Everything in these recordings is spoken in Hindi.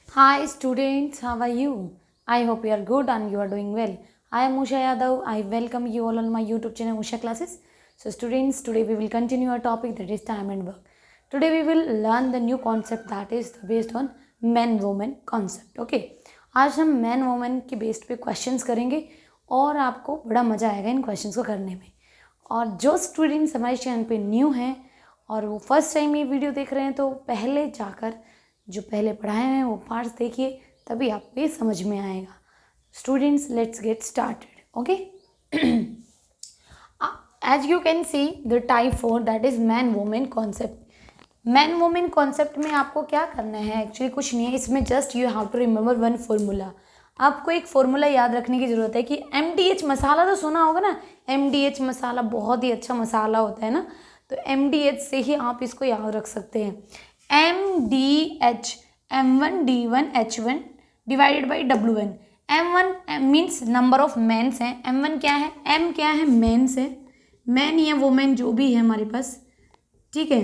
Hi students, how are you? I hope you are good and you are doing well. I am Usha Yadav. I welcome you all on my YouTube channel Usha Classes. So students, today we will continue our topic, that is time and work. Today we will learn the new concept that is based on men woman concept. Okay. आज हम मैन वुमेन के बेस्ड पे क्वेश्चंस करेंगे और आपको बड़ा मज़ा आएगा इन क्वेश्चंस को करने में। और जो स्टूडेंट्स हमारे चैनल पे न्यू हैं और वो फर्स्ट टाइम ये वीडियो देख रहे हैं तो पहले जाकर जो पहले पढ़ाए हैं वो पार्ट्स देखिए, तभी आपको ये समझ में आएगा। Students, let's get started. Okay, as you can see the type 4 that is man women concept. Man women concept में आपको क्या करना है, एक्चुअली कुछ नहीं है इसमें, just you have to remember one formula. आपको एक फॉर्मूला याद रखने की ज़रूरत है कि MDH मसाला तो सुना होगा ना, MDH मसाला बहुत ही अच्छा मसाला होता है ना, तो MDH से ही आप इसको याद रख सकते हैं। MDH M1D1H1 divided by W1। M1 means number of mens हैं, M1 क्या है, M क्या है, मेंस है, मैन या वुमेन जो भी है हमारे पास, ठीक है।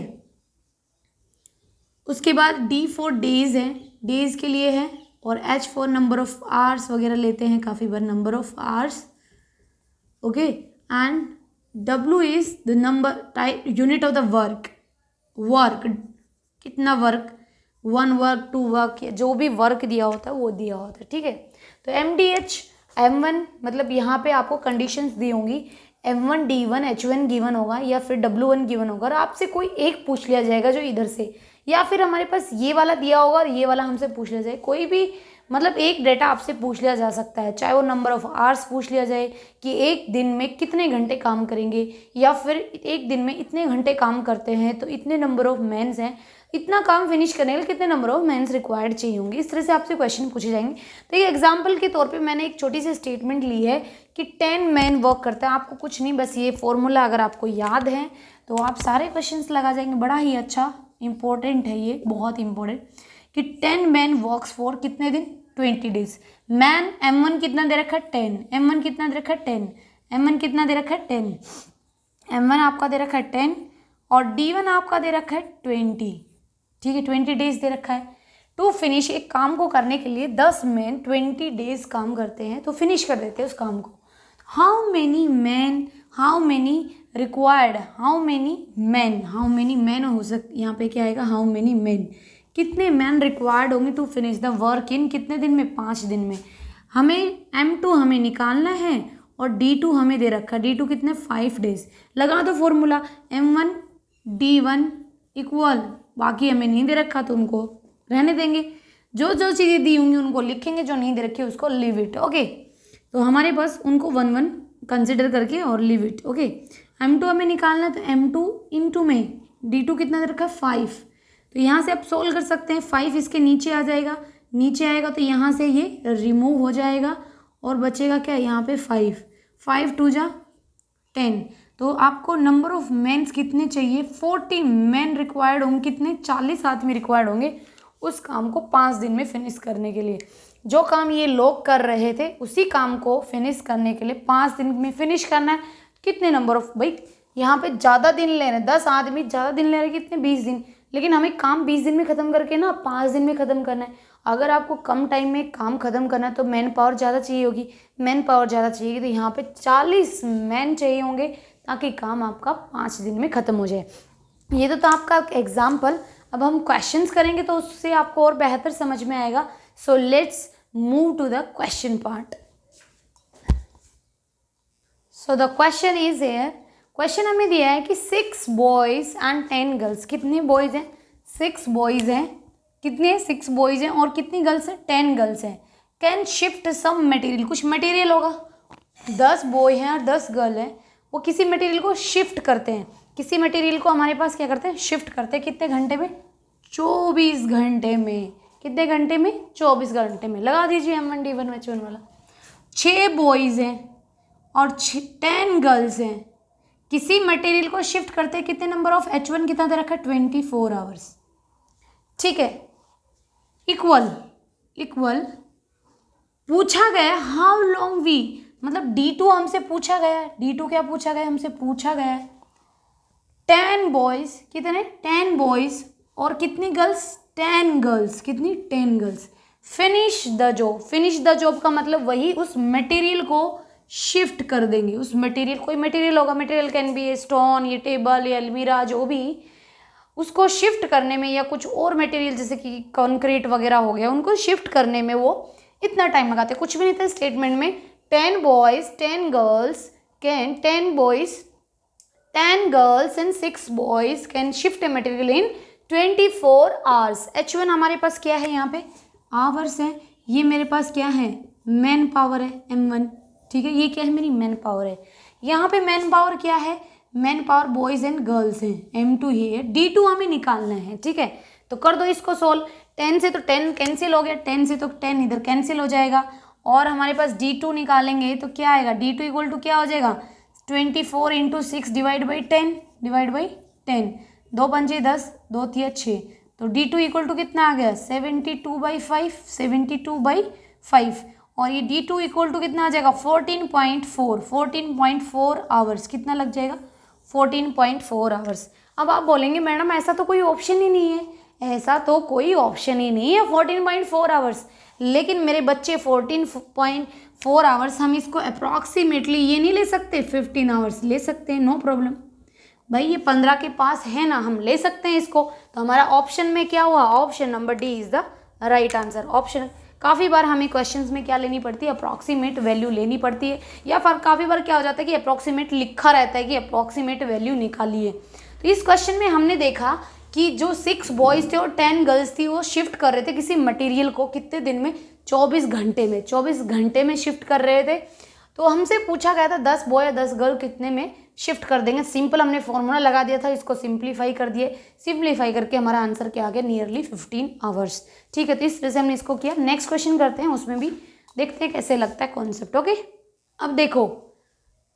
उसके बाद D4 डेज है, डेज के लिए है, और H4 नंबर ऑफ आवर्स वगैरह लेते हैं काफ़ी बार, number of hours. Okay, and W is the number type unit of the work, work कितना वर्क, 1 वर्क 2 वर्क, जो भी वर्क दिया होता है वो दिया होता है, ठीक है। तो MDH M1 मतलब यहाँ पे आपको कंडीशंस दी होंगी, M1D1H1 गिवन होगा या फिर W1 गिवन होगा, और आपसे कोई एक पूछ लिया जाएगा जो इधर से, या फिर हमारे पास ये वाला दिया होगा और ये वाला हमसे पूछ लिया जाए, कोई भी मतलब एक डेटा आपसे पूछ लिया जा सकता है, चाहे वो नंबर ऑफ आवर्स पूछ लिया जाए कि एक दिन में कितने घंटे काम करेंगे, या फिर एक दिन में इतने घंटे काम करते हैं तो इतने नंबर ऑफ मेंस हैं, इतना काम फिनिश करने के लिए कितने नंबर ऑफ मेंस रिक्वायर्ड चाहिए होंगे, इस तरह से आपसे क्वेश्चन पूछे जाएंगे। तो ये एग्जाम्पल के तौर पे मैंने एक छोटी सी स्टेटमेंट ली है कि 10 मैन वर्क करता है, आपको कुछ नहीं, बस ये फॉर्मूला अगर आपको याद है तो आप सारे क्वेश्चंस लगा जाएंगे। बड़ा ही अच्छा इंपॉर्टेंट है ये, बहुत इंपॉर्टेंट, कि 10 मैन वर्क्स फॉर कितने दिन, 20 डेज। मैन M1 कितना दे रखा है, 10, M1 कितना दे रखा है, 10, M1 कितना दे रखा है, 10, M1 आपका दे रखा है 10, और D1 आपका दे रखा है 20, ठीक है, 20 डेज दे रखा है। टू फिनिश, एक काम को करने के लिए 10 मैन 20 डेज काम करते हैं तो फिनिश कर देते हैं उस काम को। How many man, how many required, how many man, how many man हो सकता, यहाँ पे क्या आएगा, हाउ मेनी मैन, कितने मैन रिक्वायर्ड होंगे to finish the work in कितने दिन में, 5 दिन में। हमें M2 हमें निकालना है और D2 हमें दे रखा, D2 कितने, 5 डेज। लगा दो फॉर्मूला, M1D1 इक्वल, बाकी हमें नहीं दे रखा तो उनको रहने देंगे, जो जो चीज़ें दी होंगी उनको लिखेंगे, जो नहीं दे रखी उसको लीव इट। ओके, तो हमारे पास उनको 1 1 कंसिडर करके और लीव इट। ओके, M2 हमें निकालना है तो M2 इंटू में D2 कितना दे रखा है, 5, तो यहाँ से आप सोल्व कर सकते हैं। 5 इसके नीचे आ जाएगा, नीचे आएगा तो यहाँ से ये रिमूव हो जाएगा और बचेगा क्या, यहाँ पे 5, 5 2 जा 10, तो आपको नंबर ऑफ मेंस कितने चाहिए, 40 मेन रिक्वायर्ड होंगे, कितने, 40 आदमी रिक्वायर्ड होंगे उस काम को 5 दिन में फिनिश करने के लिए। जो काम ये लोग कर रहे थे उसी काम को फिनिश करने के लिए 5 दिन में फिनिश करना है। कितने नंबर ऑफ, भाई यहाँ पे ज़्यादा दिन ले रहे हैं, 10 आदमी ज़्यादा दिन ले रहे हैं, कितने, 20 दिन, लेकिन हमें काम 20 दिन में ख़त्म करके ना 5 दिन में ख़त्म करना है। अगर आपको कम टाइम में काम ख़त्म करना है तो मैन पावर ज़्यादा चाहिए होगी, मैन पावर ज़्यादा चाहिए तो यहाँ पे 40 मैन चाहिए होंगे ताकि काम आपका 5 दिन में ख़त्म हो जाए। ये तो आपका एग्जाम्पल, अब हम क्वेश्चंस करेंगे तो उससे आपको और बेहतर समझ में आएगा। So let's move to the question part. So the question is here, question हमें दिया है कि 6 बॉयज एंड 10 गर्ल्स, कितने बॉयज हैं, 6 बॉयज हैं, कितने, 6 बॉयज हैं, और कितनी गर्ल्स हैं, 10 गर्ल्स हैं। कैन शिफ्ट सम मटेरियल, कुछ मटेरियल होगा, 10 बॉय हैं और 10 गर्ल हैं, वो किसी मटेरियल को शिफ्ट करते हैं, किसी मटेरियल को हमारे पास क्या करते हैं, शिफ्ट करते हैं, कितने घंटे में, 24 घंटे में, कितने घंटे में, 24 घंटे में। लगा दीजिए M1D1H1 वाला। 6 बॉयज़ हैं और 10 गर्ल्स हैं, किसी मटेरियल को शिफ्ट करते हैं, कितने नंबर ऑफ H1 कितना दे रखा है, 24 आवर्स, ठीक है। इक्वल, इक्वल पूछा गया हाउ लॉन्ग वी, मतलब D2 हमसे पूछा गया है, D2 क्या पूछा गया, हमसे पूछा गया है 10 बॉयज़, कितने, 10 बॉयज़, और कितनी गर्ल्स, 10 गर्ल्स, कितनी, 10 girls. Finish the job, finish the job का मतलब वही उस मटेरियल को शिफ्ट कर देंगे, उस मटेरियल, कोई मटेरियल होगा, मटेरियल कैन बी स्टोन, ये टेबल, ये अलमीरा, जो भी, उसको शिफ्ट करने में, या कुछ और मटेरियल जैसे कि कंक्रीट वगैरह हो गया, उनको शिफ्ट करने में वो इतना टाइम लगाते, कुछ भी नहीं था स्टेटमेंट में। 10 boys 10 girls can 10 boys 10 girls and 6 boys can shift a material in 24 hours. H1 हमारे पास क्या है, यहाँ पे आवर्स है, ये मेरे पास क्या है, मैन पावर है M1, ठीक है, ये क्या है, मेरी मैन पावर है। यहाँ पे मैन पावर क्या है, man power boys and girls हैं, M2 ही है, D2 हमें निकालना है, ठीक है। तो कर दो इसको सोल्व, 10 से तो 10 कैंसिल हो गया, 10 से तो 10 इधर कैंसिल हो जाएगा, और हमारे पास D2 निकालेंगे तो क्या आएगा, D2 इक्वल टू क्या हो जाएगा, 24 इंटू 6 डिवाइड बाई 10, 2 पंजे 10, 2 तिया 6, तो D2 इक्वल टू कितना आ गया, 72/5, 72/5, और ये D2 इक्वल टू कितना आ जाएगा, 14.4 आवर्स, कितना लग जाएगा, 14.4 आवर्स। अब आप बोलेंगे मैडम ऐसा तो कोई ऑप्शन ही नहीं है, ऐसा तो कोई ऑप्शन ही नहीं है 14.4 आवर्स, लेकिन मेरे बच्चे 14.4 आवर्स, हम इसको अप्रॉक्सीमेटली ये नहीं ले सकते, 15 आवर्स ले सकते हैं, नो प्रॉब्लम भाई, ये 15 के पास है ना, हम ले सकते हैं इसको। तो हमारा ऑप्शन में क्या हुआ, option number D is the right answer. Option, काफ़ी बार हमें क्वेश्चंस में क्या लेनी पड़ती है, अप्रॉक्सीमेट वैल्यू लेनी पड़ती है, या फिर काफ़ी बार क्या हो जाता है कि अप्रॉक्सीमेट लिखा रहता है कि अप्रॉक्सीमेट वैल्यू निकालिए। तो इस क्वेश्चन में हमने देखा कि जो 6 बॉयज़ थे और 10 गर्ल्स थी, वो शिफ्ट कर रहे थे किसी मटेरियल को, कितने दिन में, 24 घंटे में, 24 घंटे में शिफ्ट कर रहे थे। तो हमसे पूछा गया था 10 बॉय या 10 गर्ल कितने में शिफ्ट कर देंगे। सिंपल हमने फॉर्मूला लगा दिया था, इसको सिंप्लीफाई कर दिए, सिंप्लीफाई करके हमारा आंसर क्या आ गया, नियरली 15 आवर्स, ठीक है। तो इस तरह से हमने इसको किया। नेक्स्ट क्वेश्चन करते हैं, उसमें भी देखते हैं कैसे लगता है कॉन्सेप्ट। ओके, अब देखो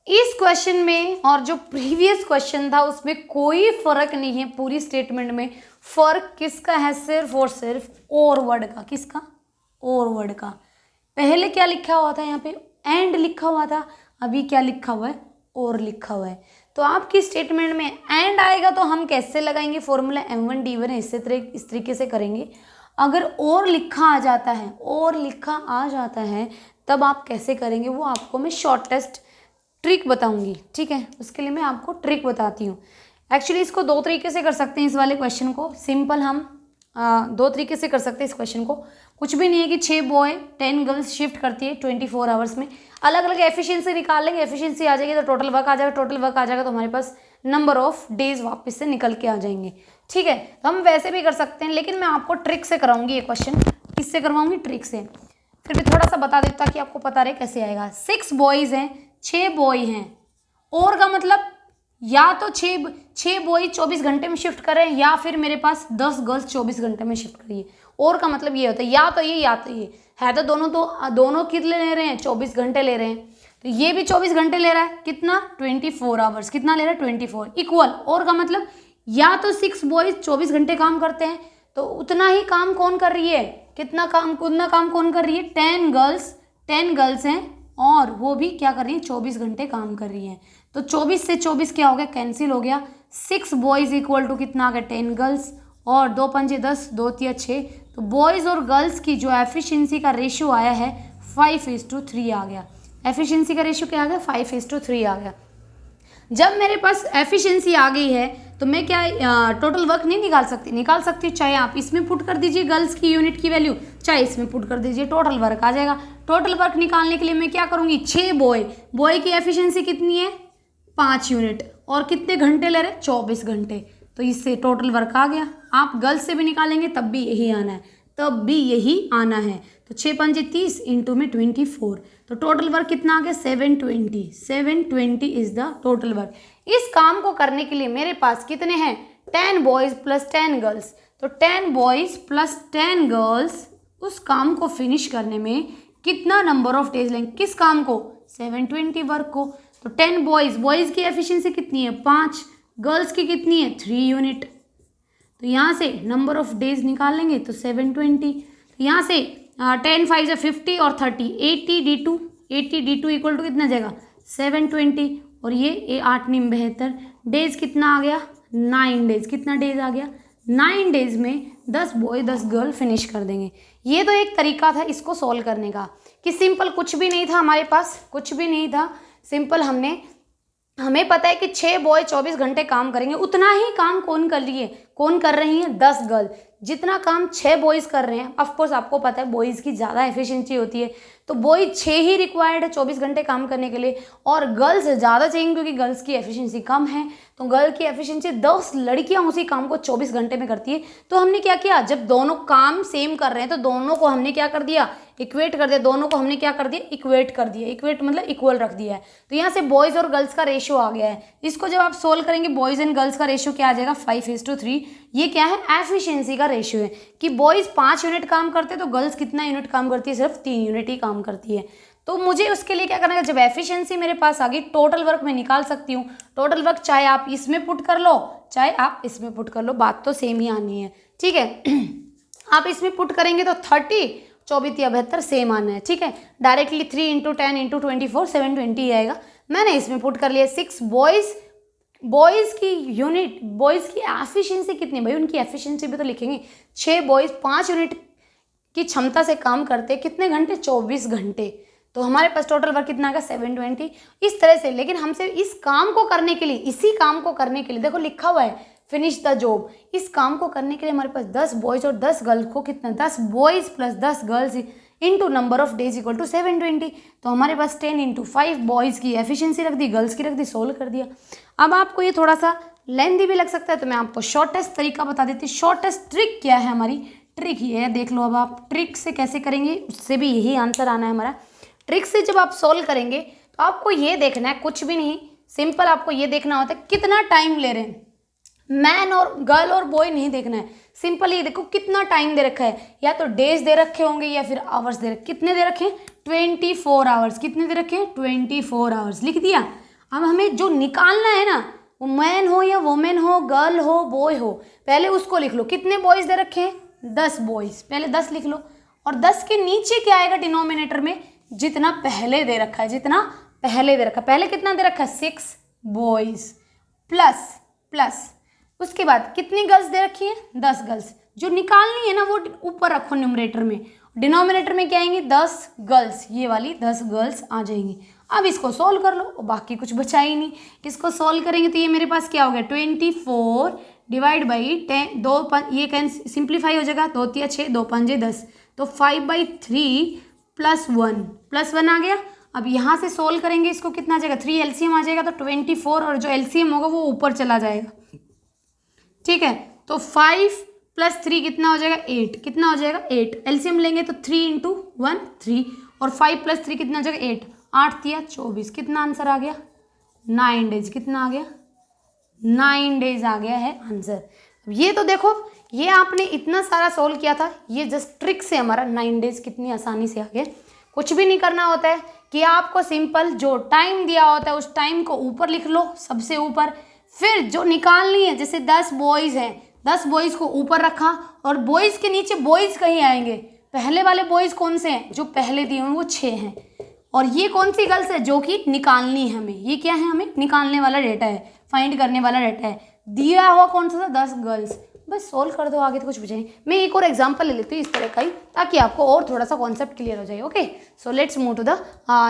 इस क्वेश्चन में और जो प्रीवियस क्वेश्चन था उसमें कोई फर्क नहीं है, पूरी स्टेटमेंट में फर्क किसका है, सिर्फ और सिर्फ और वर्ड का। किसका, और वर्ड का। पहले क्या लिखा हुआ था, यहाँ पे एंड लिखा हुआ था, अभी क्या लिखा हुआ है, और लिखा हुआ है। तो आपकी स्टेटमेंट में एंड आएगा तो हम कैसे लगाएंगे, फॉर्मूला M1 D1 है, इस तरीके से करेंगे। अगर और लिखा आ जाता है, और लिखा आ जाता है, तब आप कैसे करेंगे वो आपको मैं शॉर्टेस्ट ट्रिक बताऊंगी, ठीक है। उसके लिए मैं आपको ट्रिक बताती हूँ। एक्चुअली इसको दो तरीके से कर सकते हैं, इस वाले क्वेश्चन को सिंपल हम दो तरीके से कर सकते हैं इस क्वेश्चन को। कुछ भी नहीं है कि 6 बॉय 10 गर्ल्स शिफ्ट करती है 24 आवर्स में, अलग अलग एफिशिएंसी निकाल लेंगे, एफिशिएंसी आ जाएगी तो टोटल वर्क आ जाएगा, टोटल वर्क आ जाएगा तो हमारे पास नंबर ऑफ डेज वापस से निकल के आ जाएंगे, ठीक है। तो हम वैसे भी कर सकते हैं, लेकिन मैं आपको ट्रिक से कराऊंगी ये क्वेश्चन। किससे करवाऊंगी, ट्रिक से। फिर भी थोड़ा सा बता देता कि आपको पता रहे कैसे आएगा। 6 बॉयज़ हैं, 6 बॉय हैं, और का मतलब या तो 6 बॉय 24 घंटे में शिफ्ट कर रहे हैं, या फिर मेरे पास 10 गर्ल्स 24 घंटे में शिफ्ट करिए। और का मतलब ये होता है या तो ये या तो ये है, तो दोनों कितने ले रहे हैं, 24 घंटे ले रहे हैं। तो ये भी 24 घंटे ले रहा है, कितना, 24 आवर्स, कितना ले रहा है, 24 इक्वल। और का मतलब या तो 6 बॉयज 24 घंटे काम करते हैं, तो उतना ही काम कौन कर रही है, कितना काम कौन कर रही है, 10 गर्ल्स हैं, और वो भी क्या कर रही है, 24 घंटे काम कर रही है। तो 24 से 24 क्या हो गया, कैंसिल हो गया। 6 बॉयज़ इक्वल टू कितना आ गया, 10 गर्ल्स, और 2 पंजे 10, 2 तिया 6। तो बॉयज़ और गर्ल्स की जो एफिशिएंसी का रेशियो आया है 5:3 आ गया। एफिशिएंसी का रेशियो क्या आ गया, 5:3 आ गया। जब मेरे पास एफिशिएंसी आ गई है तो मैं क्या टोटल वर्क नहीं निकाल सकती, चाहे आप इसमें पुट कर दीजिए गर्ल्स की यूनिट की वैल्यू, चाहे इसमें पुट कर दीजिए, टोटल वर्क आ जाएगा। टोटल वर्क निकालने के लिए मैं क्या करूँगी, 6 बॉय की एफिशिएंसी कितनी है, 5 यूनिट, और कितने घंटे ले रहे, 24 घंटे, तो इससे टोटल वर्क आ गया। आप गर्ल्स से भी निकालेंगे तब भी यही आना है, तो 6 पंजे 30 इंटू में 24, तो टोटल वर्क कितना आ गया, 720 इज द टोटल वर्क। इस काम को करने के लिए मेरे पास कितने हैं, 10 बॉयज़ प्लस 10 गर्ल्स, तो 10 बॉयज़ प्लस 10 गर्ल्स उस काम को फिनिश करने में कितना नंबर ऑफ डेज लेंगे, किस काम को, 720 वर्क को। तो 10 बॉयज़ की एफिशिएंसी कितनी है, 5, गर्ल्स की कितनी है, 3 यूनिट, तो यहाँ से नंबर ऑफ डेज निकाल लेंगे तो 720, तो यहाँ से 10 5 50 और 30, 80 D2 इक्वल टू कितना जाएगा, 720, और ये 8 9 72 डेज कितना आ गया, 9 डेज, कितना डेज आ गया, 9 डेज में 10 बॉय 10 गर्ल फिनिश कर देंगे। ये तो एक तरीका था इसको सॉल्व करने का कि सिंपल कुछ भी नहीं था हमारे पास, कुछ भी नहीं था, सिंपल हमें पता है कि 6 बॉय 24 घंटे काम करेंगे, उतना ही काम कौन कर रही है 10 गर्ल। जितना काम 6 बॉयज़ कर रहे हैं, ऑफकोर्स आपको पता है बॉयज़ की ज़्यादा एफिशिएंसी होती है, तो बॉय 6 ही रिक्वायर्ड है 24 घंटे काम करने के लिए, और गर्ल्स ज़्यादा चाहिए क्योंकि गर्ल्स की एफिशिएंसी कम है। तो गर्ल की एफिशिएंसी 10 लड़कियां उसी काम को 24 घंटे में करती है। तो हमने क्या किया, जब दोनों काम सेम कर रहे हैं तो दोनों को हमने क्या कर दिया, इक्वेट कर दिया। दोनों को हमने क्या कर दिया, इक्वेट कर दिया। इक्वेट मतलब इक्वल रख दिया है। तो यहाँ से बॉयज़ और गर्ल्स का रेशियो आ गया है। इसको जब आप सोल्व करेंगे बॉयज़ एंड गर्ल्स का रेशियो क्या आ जाएगा, 5:3। ये क्या है, एफिशिएंसी का रेशियो है कि बॉयज़ 5 यूनिट काम करते हैं तो गर्ल्स कितना यूनिट काम करती है, सिर्फ 3 यूनिट ही काम करती है। तो मुझे उसके लिए क्या करना है, जब एफिशिएंसी मेरे पास आ गई, टोटल वर्क मैं निकाल सकती हूँ। टोटल वर्क चाहे आप इसमें पुट कर लो चाहे आप इसमें पुट कर लो, बात तो सेम ही आनी है, ठीक है। आप इसमें पुट करेंगे तो 30, 24 या 72 सेम आना है, ठीक है। डायरेक्टली 3 × 10 × 24 720 आएगा। मैंने इसमें पुट कर लिया 6 बॉयज़ की यूनिट, बॉयज़ की एफिशिएंसी कितनी, भाई उनकी एफिशिएंसी भी तो लिखेंगे। 6 बॉयज़ 5 यूनिट की क्षमता से काम करते कितने घंटे, 24 घंटे। तो हमारे पास टोटल वर्क कितना आएगा, 720। इस तरह से, लेकिन हमसे इस काम को करने के लिए, इसी काम को करने के लिए, देखो लिखा हुआ है फिनिश द जॉब, इस काम को करने के लिए हमारे पास 10 बॉयज़ और 10 गर्ल्स को कितना, 10 boys plus 10 girls into number of days equal to 720। तो हमारे पास 10 × 5 बॉयज़ की एफिशिएंसी रख दी, गर्ल्स की रख दी, सोल्व कर दिया। अब आपको ये थोड़ा सा लेंथी भी लग सकता है, तो मैं आपको शॉर्टेस्ट तरीका बता देती हूँ। शॉर्टेस्ट ट्रिक क्या है हमारी, ट्रिक ये है, देख लो। अब आप ट्रिक से कैसे करेंगे, उससे भी यही आंसर आना है हमारा। ट्रिक से जब आप सोल्व करेंगे तो आपको ये देखना है, कुछ भी नहीं, सिंपल आपको ये देखना होता है कितना टाइम ले रहे हैं। मैन और गर्ल और बॉय नहीं देखना है, सिंपल ये देखो कितना टाइम दे रखा है, या तो डेज दे रखे होंगे या फिर आवर्स दे रखे। कितने दे रखे हैं, 24 आवर्स। कितने दे रखे हैं, 24 आवर्स, लिख दिया। अब हमें जो निकालना है ना, वो मैन हो या वुमेन हो, गर्ल हो बॉय हो, पहले उसको लिख लो। कितने बॉयज़ दे रखे हैं, 10 बॉयज़, पहले 10 लिख लो। और 10 के नीचे क्या आएगा डिनोमिनेटर में, जितना पहले दे रखा है, जितना पहले दे रखा है। पहले कितना दे रखा है, 6 बॉयज़ प्लस उसके बाद कितनी गर्ल्स दे रखी है, 10 गर्ल्स। जो निकालनी है ना वो ऊपर रखो न्यूमरेटर में, डिनोमिनेटर में क्या आएंगे, 10 गर्ल्स, ये वाली 10 गर्ल्स आ जाएंगी। अब इसको सोल्व कर लो, बाकी कुछ बचा ही नहीं। इसको सोल्व करेंगे तो ये मेरे पास क्या हो गया, 24 डिवाइड बाई 10, 2 ये कैन सिंप्लीफाई हो जाएगा, 2 × 6 2 × 5 = 10, तो 5/3 +1 आ गया। अब यहाँ से सोल्व करेंगे इसको, कितना आ जाएगा, 3 एलसीएम आ जाएगा, तो 24, और जो एलसीएम होगा वो ऊपर चला जाएगा, ठीक है। तो 5 + 3 कितना हो जाएगा, 8। कितना हो जाएगा, 8। एलसीएम लेंगे तो 3 × 1 3, और 5 + 3 कितना हो जाएगा, 8। 8 × 3 = 24। कितना आंसर आ गया, 9 डेज। कितना आ गया, 9 डेज आ गया है आंसर। ये तो देखो, ये आपने इतना सारा सोल्व किया था, ये जस्ट ट्रिक से हमारा 9 डेज कितनी आसानी से आ गया। कुछ भी नहीं करना होता है कि आपको सिंपल जो टाइम दिया होता है उस टाइम को ऊपर लिख लो, सबसे ऊपर। फिर जो निकालनी है, जैसे 10 बॉयज़ हैं, 10 बॉयज़ को ऊपर रखा, और बॉयज़ के नीचे बॉयज़ कहीं आएंगे। पहले वाले बॉयज़ कौन से हैं, जो पहले दिए हुए वो 6 हैं, और ये कौन सी गर्ल्स है जो कि निकालनी है हमें। ये क्या है, हमें निकालने वाला डेटा है, फाइंड करने वाला डेटा है। दिया हुआ कौन सा था, 10 गर्ल्स। बस सोल्व कर दो, आगे तो कुछ बचा नहीं। मैं एक और एग्जांपल ले लेती हूँ इस तरह का ही, ताकि आपको और थोड़ा सा कॉन्सेप्ट क्लियर हो जाए। Okay, so let's move to the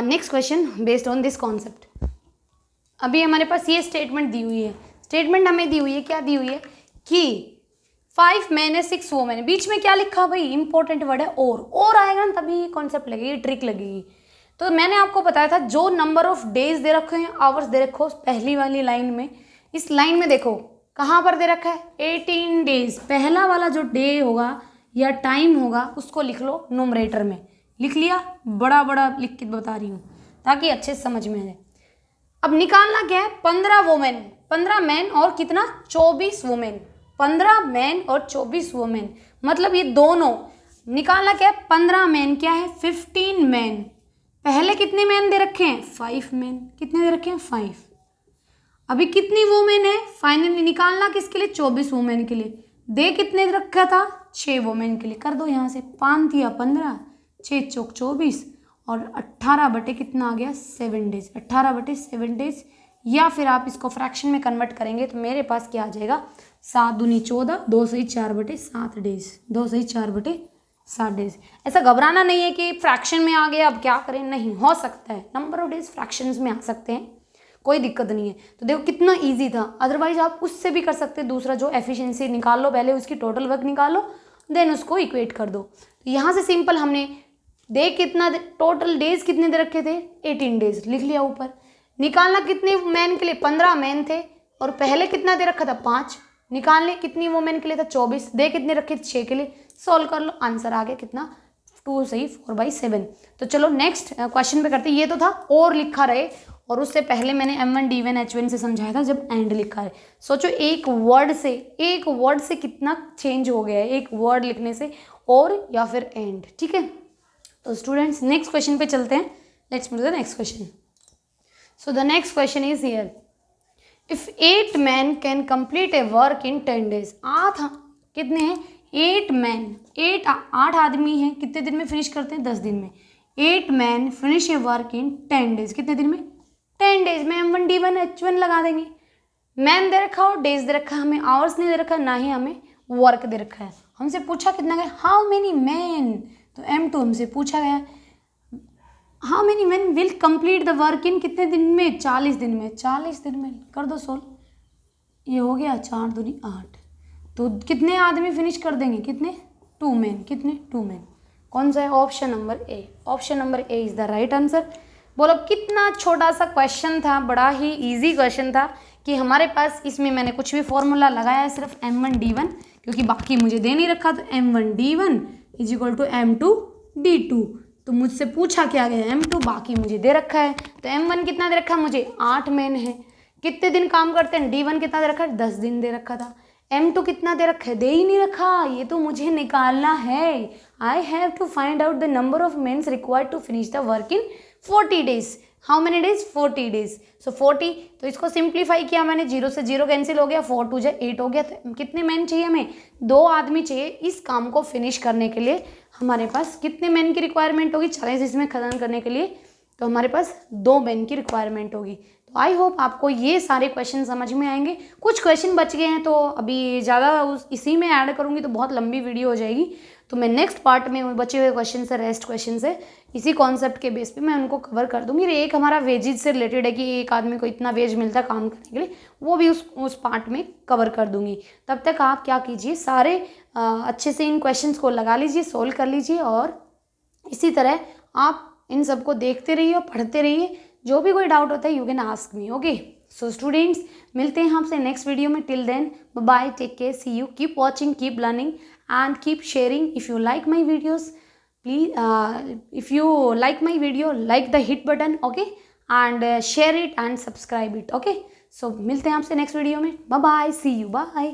next question based on this concept. अभी हमारे पास ये स्टेटमेंट दी हुई है, स्टेटमेंट हमें दी हुई है, क्या दी हुई है कि 5 men है 6 women। बीच में क्या लिखा भाई, इंपॉर्टेंट वर्ड है और आएगा ना तभी ये कॉन्सेप्ट लगेगी, ट्रिक लगेगी। तो मैंने आपको बताया था जो नंबर ऑफ डेज दे रखे हैं, आवर्स दे रखो पहली वाली लाइन में। इस लाइन में देखो कहाँ पर दे रखा है, 18 डेज। पहला वाला जो डे होगा या टाइम होगा उसको लिख लो न्यूमरेटर में। लिख लिया, बड़ा बड़ा लिख के बता रही हूँ ताकि अच्छे से समझ में आ जाए। अब निकालना क्या है, 15 वोमेन, 15 मैन और कितना, 24 वोमेन। 15 मैन और 24 वोमेन, मतलब ये दोनों निकालना क्या है, 15 मैन क्या है, 15 मैन। पहले कितने मैन दे रखे हैं, 5 मैन। कितने दे रखे हैं, 5। अभी कितनी वोमेन है, फाइनली निकालना किसके लिए, 24 वोमेन के लिए। दे कितने दे रखा था, 6 वोमेन के लिए। कर दो यहाँ से, 5 × 15, 6 × 24, और 18 बटे कितना आ गया, 7 डेज। 18 बटे 7 डेज, या फिर आप इसको फ्रैक्शन में कन्वर्ट करेंगे तो मेरे पास क्या आ जाएगा, 7 दूनी 14, 2 सही 4/7 डेज, 2 सही 4/7 डेज। ऐसा घबराना नहीं है कि फ्रैक्शन में आ गया अब क्या करें, नहीं, हो सकता है नंबर ऑफ डेज फ्रैक्शंस में आ सकते हैं, कोई दिक्कत नहीं है। तो देखो कितना इजी था, अदरवाइज आप उससे भी कर सकते हैं। दूसरा जो एफिशिएंसी निकाल लो, पहले उसकी टोटल वर्क निकालो, देन उसको इक्वेट कर दो। तो यहाँ से सिंपल हमने डे कितना, टोटल डेज कितने दे रखे थे, 18 डेज लिख लिया ऊपर। निकालना कितने मैन के लिए, 15 मैन थे और पहले कितना दे रखा था 5, निकालने कितनी वोमेन के लिए था 24, दे कितने रखे थे 6 के लिए, सॉल्व कर लो, आंसर आ गया कितना 2 सही 4/7। तो चलो नेक्स्ट क्वेश्चन पे करते हैं। ये तो था और लिखा रहे, और उससे पहले मैंने M1 D1 H1 से समझाया था जब एंड लिखा है। सोचो एक वर्ड से कितना चेंज हो गया है, एक वर्ड लिखने से, और या फिर एंड, ठीक है। तो स्टूडेंट्स नेक्स्ट क्वेश्चन पे चलते हैं, let's move to the next question. So the next question is here, if 8 men can complete a work in 10 days। कितने हैं 8 men, 8 आदमी हैं, कितने दिन में फिनिश करते हैं, 10 दिन में। 8 men finish A work in 10 days, कितने दिन में, 10 days में। M1 D1 H1 लगा देंगे। मैन दे रखा और डेज दे रखा है, हमें आवर्स नहीं दे रखा, ना ही हमें वर्क दे रखा है। हमसे पूछा कितना गया, हाउ मेनी मैन, तो M2 हमसे पूछा गया how many man will complete the work in कितने दिन में, 40 दिन में। 40 दिन में कर दो सोल्व, ये हो गया 4 दूनी 8, तो कितने आदमी फिनिश कर देंगे, कितने 2 मैन, कितने 2 मैन। कौन सा है, option number A, option number A is the right answer. बोलो कितना छोटा सा क्वेश्चन था, बड़ा ही इजी क्वेश्चन था कि हमारे पास इसमें मैंने कुछ भी फॉर्मूला लगाया है, सिर्फ M1 D1, क्योंकि बाकी मुझे दे नहीं रखा, तो M1 D1 is equal to M2 D2। तो मुझसे पूछा क्या गया, M2 बाकी मुझे दे रखा है। तो M1 कितना दे रखा है मुझे, 8 मैन है, कितने दिन काम करते हैं, D1 कितना दे रखा है, 10 दिन दे रखा था। M2 कितना दे रखा है, दे ही नहीं रखा, ये तो मुझे निकालना है। I have to find out the number of mens required to finish the work in 40 days। How many days, 40 days। So 40, तो इसको सिंप्लीफाई किया मैंने, 0 से 0 कैंसिल हो गया, 4 2 जा 8 हो गया। तो कितने मैन चाहिए हमें, 2 आदमी चाहिए इस काम को फिनिश करने के लिए। हमारे पास कितने मैन की रिक्वायरमेंट होगी, 40 इसमें खत्म करने के लिए, तो हमारे पास 2 मैन की रिक्वायरमेंट होगी। तो आई होप आपको ये सारे क्वेश्चन समझ में आएंगे। कुछ क्वेश्चन बच गए हैं, तो अभी ज़्यादा इसी में ऐड करूँगी तो बहुत लंबी वीडियो हो जाएगी। तो मैं नेक्स्ट पार्ट में बचे हुए क्वेश्चन से, रेस्ट क्वेश्चन से, इसी कॉन्सेप्ट के बेस पे मैं उनको कवर कर दूंगी। एक हमारा वेजेज से रिलेटेड है कि एक आदमी को इतना वेज मिलता है काम करने के लिए, वो भी उस पार्ट में कवर कर दूंगी। तब तक आप क्या कीजिए, सारे अच्छे से इन क्वेश्चंस को लगा लीजिए, सोल्व कर लीजिए, और इसी तरह आप इन सबको देखते रहिए और पढ़ते रहिए। जो भी कोई डाउट होता है you can ask me, okay. So students, मिलते हैं आपसे नेक्स्ट वीडियो में। Till then bye, take care, see you, keep watching, keep learning and keep sharing. If you like my videos, please if you like my video, like the hit button, okay, and share it and subscribe it, okay। So मिलते हैं आपसे नेक्स्ट वीडियो में, bye bye, see you, bye.